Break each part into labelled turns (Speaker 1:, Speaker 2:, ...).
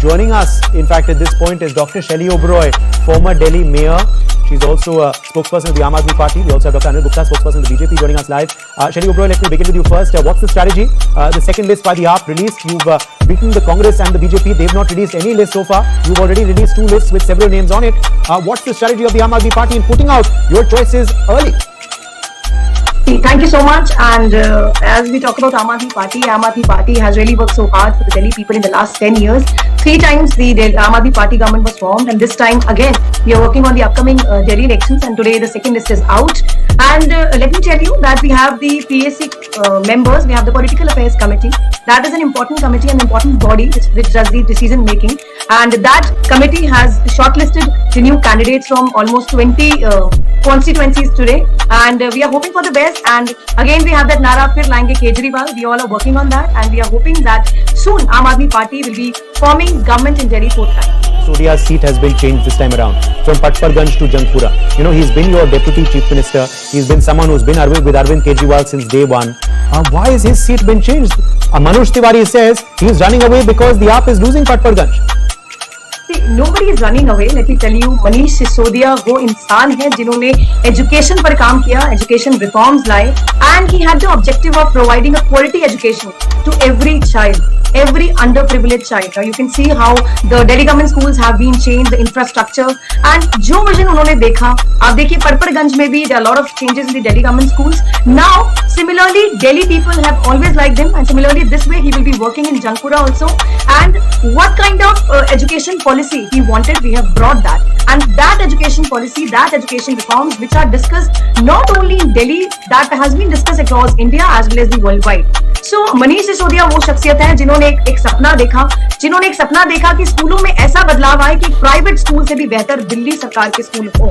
Speaker 1: joining us, in fact, at this point is Dr. Shelly Oberoi, former Delhi Mayor. She's also a spokesperson of the Aam Aadmi Party. We also have Dr. Anil Gupta, spokesperson of the BJP, joining us live. Shelly Oberoi, let me begin with you first. What's the strategy? The second list by the AAP released. You've beaten the Congress and the BJP. They've not released any list so far. You've already released two lists with several names on it. What's the strategy of the Aam Aadmi Party in putting out your choices early?
Speaker 2: Thank you so much. And as we talk about Aam Aadmi Party has really worked so hard for the Delhi people in the last 10 years. 3 times the Aam Aadmi Party government was formed, and this time again we are working on the upcoming Delhi elections, and today the second list is out. And let me tell you that we have the PAC members, we have the Political Affairs Committee. That is an important committee, an important body which does the decision making, and that committee has shortlisted the new candidates from almost 20 constituencies today, and we are hoping for the best. And again we have that Nara Phir Laenge Kejriwal. We all are working on that, and we are hoping that soon Aam Aadmi Party will be forming government in Delhi 4th time.
Speaker 1: Sodia's seat has been changed this time around from Patparganj to Jangpura. You know, he's been your deputy chief minister. He's been someone who's been with Arvind Kejriwal since day one. Why has his seat been changed? Manoj Tiwari says he's running away because the AAP is losing Patparganj.
Speaker 2: See, nobody is running away. Let me tell you, Manish Sisodia वो इंसान है जिन्होंने education पर काम किया, education reforms लाए, and he had the objective of providing a quality education to every child, every underprivileged child. Now you can see how the Delhi government schools have been changed, the infrastructure, and जो vision उन्होंने देखा, आप देखिए परपरगंज में भी there are a lot of changes in the Delhi government schools. Now, similarly, Delhi people have always liked him, and similarly this way he will be working in Jangpura also. And what kind of education policy he wanted, we have brought that, and that education policy, that education reforms which are discussed not only in Delhi, that has been discussed across India as well as the worldwide. So Manish Sisodia वो शख्सियत है जिन्होंने एक सपना देखा कि स्कूलों में ऐसा बदलाव आए कि प्राइवेट स्कूल से भी बेहतर दिल्ली सरकार के स्कूल हो।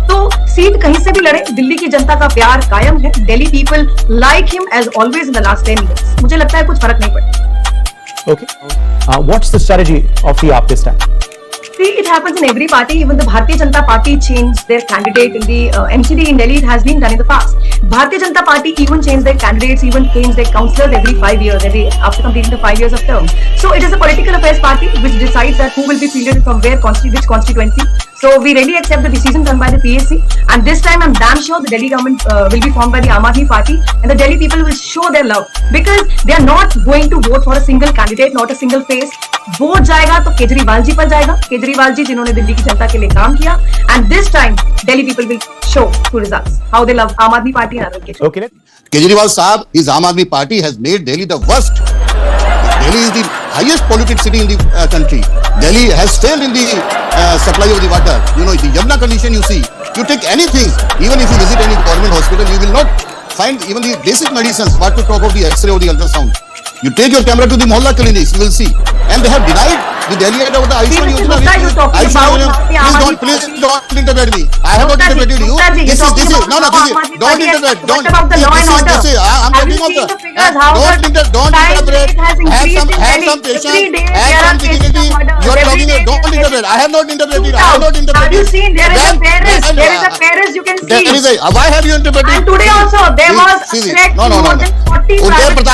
Speaker 2: तो सीट कहीं से भी लड़े, दिल्ली की जनता का प्यार कायम है। Delhi people like him as always in the last 10 years. मुझे लगता है कुछ फर्क नहीं पड़ता।
Speaker 1: Okay. What's the strategy of the AAP this time?
Speaker 2: See, it happens in every party. Even the Bharatiya Janata Party changed their candidate in the MCD in Delhi. It has been done in the past. Bharatiya Janata Party even changed their candidates, even changed their councillors every 5 years, after completing the 5 years of term. So it is a political affairs party which decides that who will be fielded from which constituency. So we really accept the decision done by the PAC, and this time I'm damn sure the Delhi government will be formed by the Aam Aadmi Party, and the Delhi people will show their love because they are not going to vote for a single candidate, not a single face. Vote जाएगा तो केजरीवाल जी पर जाएगा, केजरीवाल जी जिन्होंने दिल्ली की जनता के लिए काम किया, and this time Delhi people will show through results how they love Aam Aadmi Party and Arvind Kejriwal.
Speaker 1: Okay.
Speaker 3: Kejriwal Saab, his Aam Aadmi Party has made Delhi the worst. Delhi is the highest polluted city in the country. Delhi has failed in the supply of the water. You know, the Yamuna condition you see. You take anything, even if you visit any government hospital, you will not find even the basic medicines, what to talk of the X-ray or the ultrasound. You take your camera to the Mohalla clinics, you will see. And they have denied the Delhi head of the Ayushman Yojana. Please don't interrupt me. I have not interrupted you. This is, don't interrupt. I'm talking of the, don't interrupt. Have some patience, have some dignity. You are talking, don't interrupt. I have not interrupted.
Speaker 2: Have you seen, there is a Paris, you can see.
Speaker 3: Why have you interrupted?
Speaker 2: And today also, there was a threat to more than 40 private.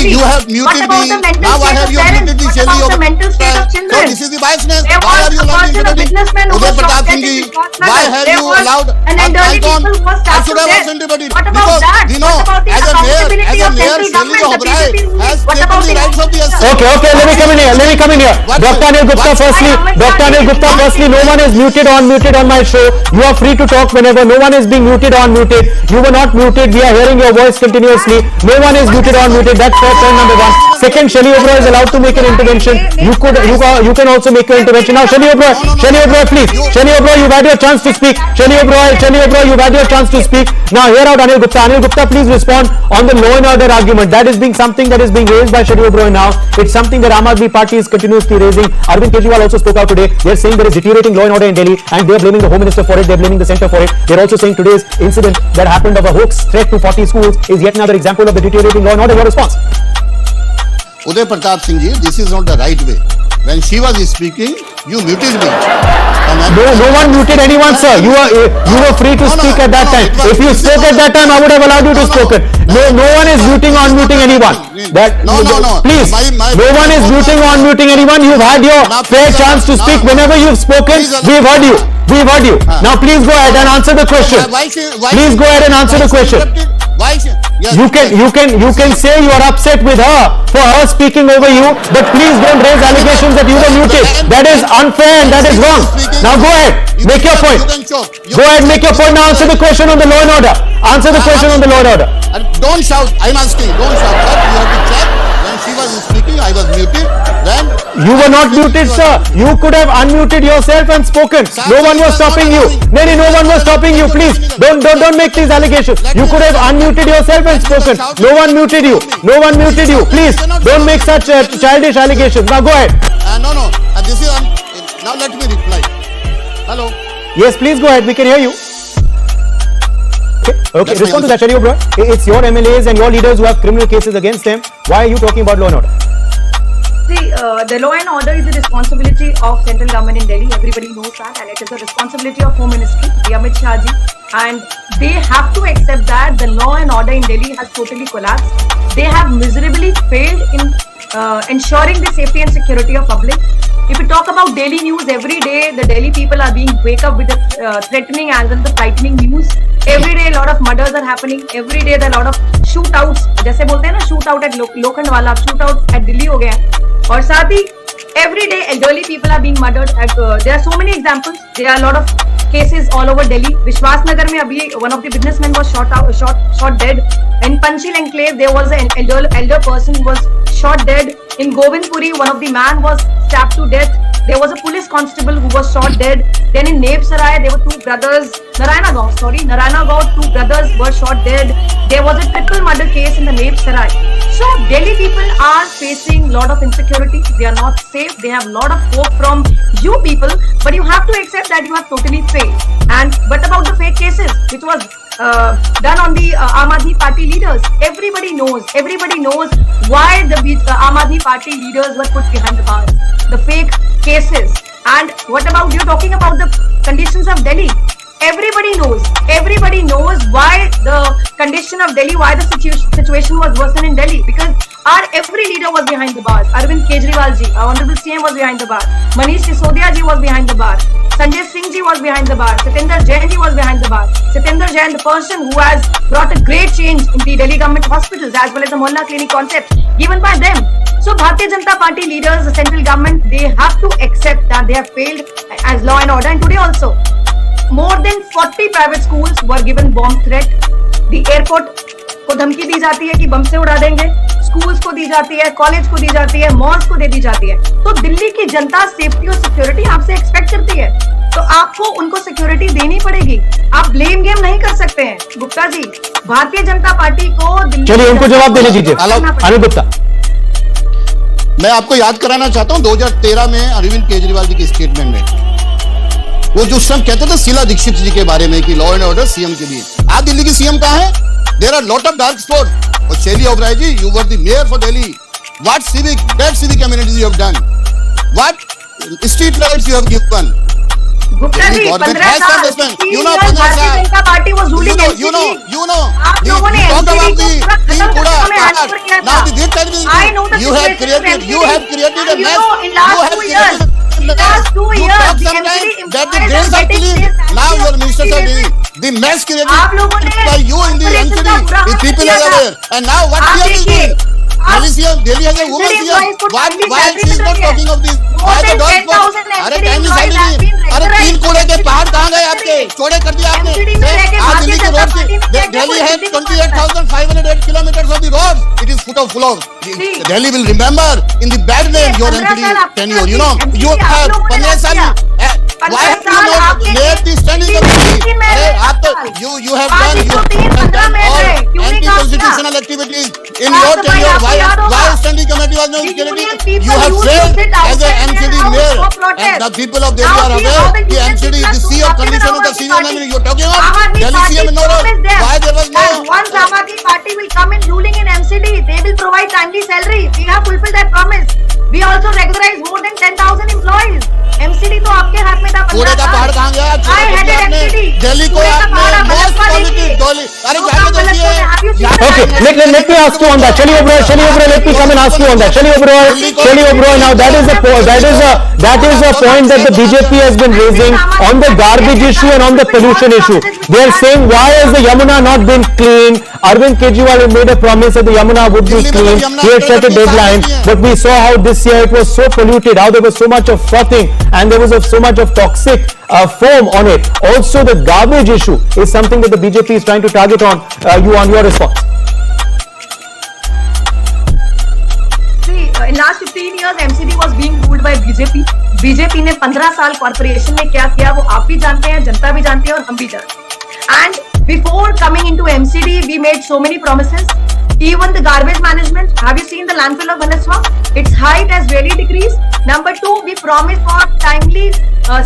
Speaker 3: You have muted me. Now why have you muted the Shelly of
Speaker 2: mental state of children?
Speaker 3: So this is the biasness. Why are you allowed interrupting? Uday Pratap Singh ji, why have you allowed
Speaker 2: an elderly people who was
Speaker 3: I
Speaker 2: stabbed
Speaker 3: should
Speaker 2: to
Speaker 3: have
Speaker 2: death?
Speaker 3: also interrupted.
Speaker 2: What about
Speaker 3: Because,
Speaker 2: that?
Speaker 3: you know,
Speaker 2: What about the
Speaker 3: as a mayor,
Speaker 2: accountability of
Speaker 3: Shelly
Speaker 2: central government? The
Speaker 3: Oberoi
Speaker 2: BJP
Speaker 3: has
Speaker 2: what
Speaker 3: taken
Speaker 2: about
Speaker 3: the
Speaker 2: the
Speaker 3: rights of the SC.
Speaker 1: Okay, let me come in here. Dr. Anil Gupta, firstly, no one is muted on my show. You are free to talk whenever. No one is being muted on muted. You were not muted. We are hearing your voice continuously. No one is muted on muted. That's point number 1. Second, Shelly Oberoi is allowed to make an intervention. You can also make an intervention. Now, Shelly Oberoi, please. Shelly Oberoi, you've had your chance to speak. Shelly Oberoi, you've had your chance to speak. Now, hear out Anil Gupta. Anil Gupta, please respond on the law and order argument. That is being something that is being raised by Shelly Oberoi now. It's something that Aam Aadmi Party is continuously raising. Arvind Kejriwal also spoke out today. They're saying there is deteriorating law and order in Delhi, and they're blaming the Home Minister for it. They're blaming the centre for it. They're also saying today's incident that happened of a hoax threat to 40 schools is yet another example of the deteriorating law and order. Your response?
Speaker 3: Uday Pratap Singh ji, this is not the right way. when she was speaking, you muted me.
Speaker 1: No one muted anyone, sir. You were free to speak at that time. If you spoke at that time, I would have allowed you to speak. No one is muting or unmuting anyone.
Speaker 3: No.
Speaker 1: Please, no one is muting or unmuting anyone. You've had your fair chance to speak. Whenever you've spoken, we've heard you. We've heard you. Now please go ahead and answer the question. Please go ahead and answer the question. You can say you are upset with her for her speaking over you, but please don't raise allegations that you were muted. That is unfair and that is wrong. Now go ahead, make your point. Go ahead, make your point. Now answer the question on the law and order. Answer the question on the law and order.
Speaker 3: Don't shout. I'm asking. Don't shout. But you have to check. When she was speaking, I was muted. Then
Speaker 1: you were not muted, sir. You could have unmuted yourself and spoken. No one was stopping you. No one was stopping you. Please don't make these allegations. You could have unmuted yourself and spoken. No one muted you. No one muted you. Please don't make such childish allegations. Now go ahead.
Speaker 3: No. This is now. Let me reply. Hello.
Speaker 1: Yes, please go ahead. We can hear you. Okay. Respond to that, Shani Oberoi. It's your MLAs and your leaders who have criminal cases against them. Why are you talking about law and order?
Speaker 2: See, the law and order is the responsibility of central government in Delhi. Everybody knows that, and it is the responsibility of Home Ministry, the Amit Shah ji, and they have to accept that the law and order in Delhi has totally collapsed. They have miserably failed in ensuring the safety and security of public. If we talk about daily news, every day the Delhi people are being wake up with the threatening angle, the frightening news. Every day a lot of murders are happening. Every day there are a lot of shootouts. जैसे बोलते हैं ना shootout at Lokhandwala, shootout at Delhi हो गया. और साथ ही every day elderly people are being murdered. There are so many examples. There are a lot of cases all over Delhi. विश्वास नगर में अभी one of the businessmen was shot dead. In Panchil enclave there was an elder person who was shot dead. In Govindpuri one of the man was stabbed to death. There was a police constable who was shot dead. Then in Nebsarai there were two brothers. Narayana Gaon, two brothers were shot dead. There was a triple murder case in the Nebsarai. So Delhi people are facing lot of insecurity. They are not safe. They have lot of hope from you people, but you have to accept that you have totally failed. And what about the fake cases which was done on the Aam Aadmi Party leaders? Everybody knows why the Aam Aadmi Party leaders were put behind the bars. The fake cases. And what about you talking about the conditions of Delhi? Everybody knows why the condition of Delhi, why the situation was worsened in Delhi, because our every leader was behind the bars. Arvind Kejriwal ji, our honorable CM was behind the bar. Manish Sisodia ji was behind the bar. Sanjay Singh ji was behind the bar. Satinder Jain ji was behind the bar. Satinder Jain, the person who has brought a great change in the Delhi government hospitals as well as the Mohalla clinic concept given by them. So Bharatiya Janata Party leaders, the central government, they have to accept that they have failed as law and order. And today also, more than 40 private schools were given bomb threat. The airport को धमकी दी जाती है कि बम से उड़ा देंगे. Schools को दी जाती है, कॉलेज को दी जाती है, मॉल्स को दे दी जाती है. तो दिल्ली की जनता सेफ्टी और सिक्योरिटी आपसे एक्सपेक्ट करती है, तो आपको उनको सिक्योरिटी देनी पड़ेगी. आप ब्लेम गेम नहीं कर सकते हैं गुप्ता जी. भारतीय जनता पार्टी को दिल्ली,
Speaker 1: चलिए उनको जवाब देने दीजिए. अनिल गुप्ता,
Speaker 3: मैं आपको याद कराना चाहता हूं 2013 में अरविंद केजरीवाल जी की स्टेटमेंट में वो जो सब कहते थे शीला दीक्षित जी के बारे में कि लॉ एंड ऑर्डर सीएम के लिए. आज दिल्ली की सीएम कहां है? There are lot of dark spot. और Shelly Oberoi ji, you were the mayor for Delhi. What civic amenities you have done? What street lights you have given?
Speaker 2: Gupta ji 15 साल Bharatiya Janata Party was ruling
Speaker 3: you know
Speaker 2: आप लोगों ने I know the
Speaker 3: you have created a mess.
Speaker 2: In last 2 years the NCD employees are getting paid.
Speaker 3: Now your ministers are doing the mess created by you in the NCD. The people are aware. And now what we are doing? Delhi has a woman here. Why she is not talking of this? Why the dog? अरे time नहीं. अरे 3 कूड़े के पहाड़ कहाँ गए आपके? चौड़े कर दिया आपने. आज दिल्ली के रोड से Delhi has 28,508 kilometers of the roads. It is full of. Delhi will remember in the bad name your NCD tenure. You know you have 15 साल. Why have you not made the standing committee? अरे आप तो you have done all anti-constitutional activities in your tenure. Why standing committee was not created? You have failed as an NCD mayor, and the people of Delhi are aware. The NCD is the sea of condition of the senior enemy. You are talking about Delhi CM in order. Why there was no?
Speaker 2: Once Aam Aadmi Party will come in ruling in MCD, they will provide timely salary. We have fulfilled that promise. We also regularize more than 10,000 employees. MCD तो आपके हाथ में था।
Speaker 3: कूड़े का पहाड़ कहाँ गया?
Speaker 2: I headed MCD.
Speaker 3: दिल्ली को आपने most polluted दिल्ली, अरे जाने दीजिए।
Speaker 1: Okay, let me ask you on that. Chali Oberoi, let me come and ask you on that. Chali Oberoi, now that is a point that the BJP has been raising on the garbage issue and on the pollution issue. They are saying, why has the Yamuna not been clean? Arvind Kejriwal had made a promise that the Yamuna would be clean. He had set a deadline, but we saw how this year it was so polluted, how there was so much of frothing and there was so much of toxic foam on it. Also, the garbage issue is something that the BJP is trying to target on your response.
Speaker 2: See, in last 15 years, MCD was being ruled by BJP. BJP ने 15 साल corporation में क्या किया वो आप भी जानते हैं, जनता भी जानती है और हम भी जानते हैं. And before coming into MCD, we made so many promises. Even the garbage management. Have you seen the landfill of Banaswa? Its height has really decreased. Number 2, we promised for timely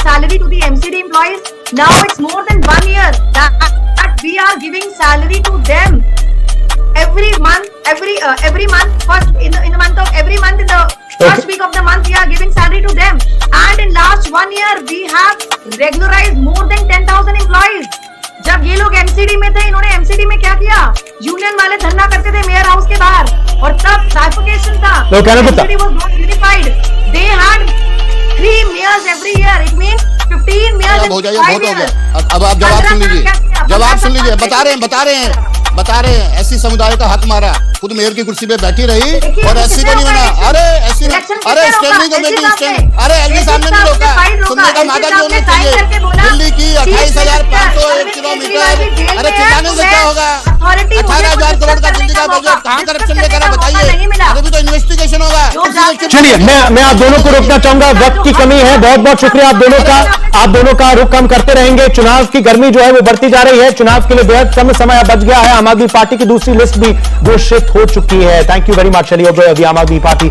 Speaker 2: salary to the MCD employees. Now it's more than 1 year that we are giving salary to them. Every month, first in the month of every month in the first week of the month, we are giving salary to them. And in last 1 year, we have regularized more than 10,000 employees. जब ये लोग MCD में थे, इन्होंने MCD में क्या किया? Union वाले धरना करते थे मेयर हाउस के बाहर और तब ट्राइफिकेशन था. MCD was not unified. They had 3 mayors every year. It means 15 mayors in 5 years.
Speaker 3: अब आप जवाब सुन लीजिए. बता रहे हैं एससी समुदाय का हक मारा, खुद मेयर की कुर्सी पे बैठी रही और एससी को नहीं बना. अरे स्टैंडिंग कमेटी, अरे एलजी साहब ने नहीं रोका. सुनने का मादा भी होना चाहिए. दिल्ली की 28,501 किलोमीटर, अरे चिल्लाने से क्या होगा? 18,000 करोड़ का दिल्ली का बजट कहाँ करप्शन लेकर आ, बताइए. अभी तो इन्वेस्टिगेशन होगा.
Speaker 1: चलिए, मैं आप दोनों को रोकना चाहूंगा, वक्त की कमी है. बहुत बहुत शुक्रिया आप दोनों का रुख हम करते रहेंगे. चुनाव की गर्मी जो है वो बढ़ती जा रही है. चुनाव के लिए बेहद कम समय बच गया है. आम आदमी पार्टी की दूसरी लिस्ट भी घोषित हो चुकी है. Thank you very much. चलिए, अभी आम आदमी पार्टी